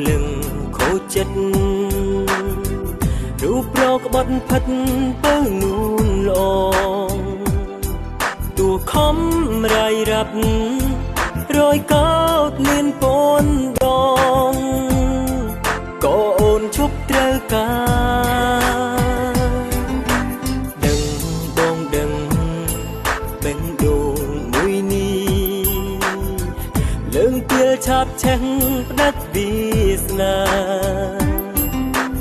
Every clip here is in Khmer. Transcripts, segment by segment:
លឹងខូចចិត្តរូបប្រក្បត់ផិតទៅនួនល្អតួខំរាយរាប់រយកោតលៀនពនដងក៏អូនឈប់ត្រូវការដឹងបងដឹងបេះដូងមួយនេះលើងទៀលឆាប់ឆេះផ្ដាច់វាសនា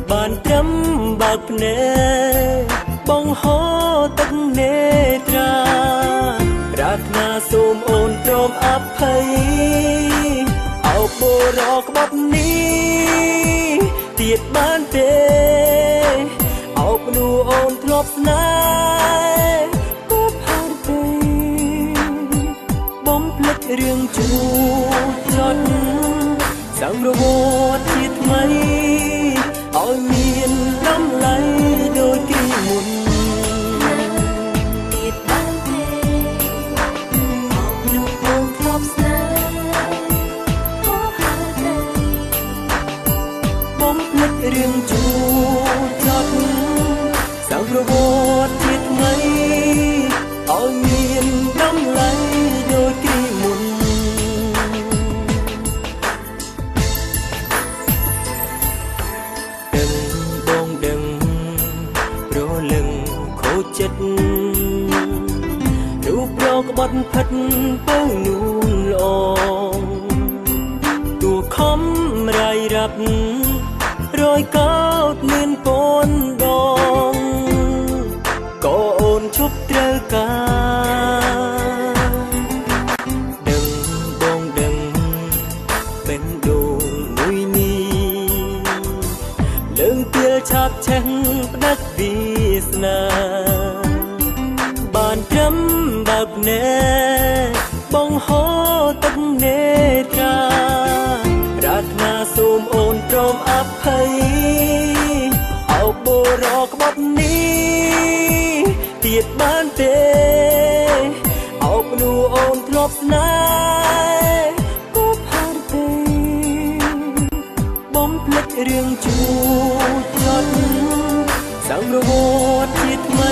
បានត្រឹមបើកភ្នែកបងហោទឹកនេត្រាប្រាថ្នាសូមអូនព្រមអភ័យអោបរកក្បត់នេះទៀតបានទេអោបនួអូនធ្លាប់ស្នេហ៍ក៏ផាត់ទៅបំភ្លេចរឿងជួចចត់សង្រវត្តជាថ្មីឲ្យមានតម្លៃដូចគ្រីមុនទៀតបានទេអោបនួអូនធ្លាប់ស្នេហ៍ក៏ផាត់ទៅបំភ្លេចរឿងជួចចត់សង្រវត្តជាថ្មីឲ្យមានតម្លៃដូចគ្រីមុនដឹងបងដឹងប្រលឹងខូចចិត្តរូបប្រក្បត់ផិតទៅនួនល្អតួខំរាយរាប់រយកោតលៀនពនដងក៏អូនឈប់ត្រូវការដឹងបងដឹងបេះដូងមួយនេះលើងទៀលឆាប់ឆេះផ្ដាច់វាសនាបានត្រឹមបើកភ្នែកបងហោទឹកនេត្រាប្រាថ្នាសូមអូនព្រមអភ័យអោបរកក្បត់នេះទៀតបានទេអោបនួអូនធ្លាប់ស្នេហ៍ក៏ផាត់ទៅបំភ្លេចរឿងជួចចត់សង្រវត្តជាថ្មី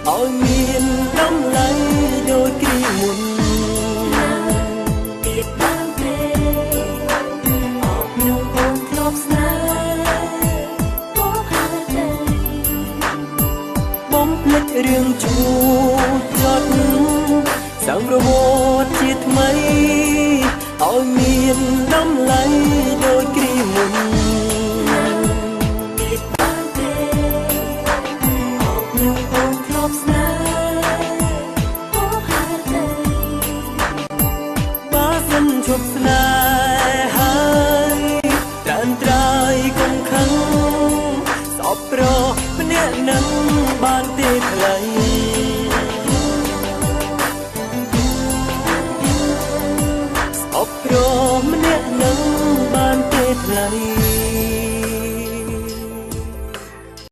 ឲ្យមានតម្លៃដូចគ្រីមុនទៀតបានទេអោបនួអូនធ្លាប់ស្នេហ៍ក៏ផាត់ទៅបំភ្លេចរឿងជួចចត់សង្រវត្តជាថ្មីឲ្យមានតម្លៃដូចគ្រីមុនទៀតបានទេអោបនួអូនធ្លាប់ស្នេហ៍ក៏ផាត់ទៅបើសិនឈប់ស្នេហ៍ហើយត្រានត្រើយកុំខឹងសពប្រម្នាក់នឹងបានទេថ្លៃសពប្រម្នាក់នឹងបានទេថ្លៃ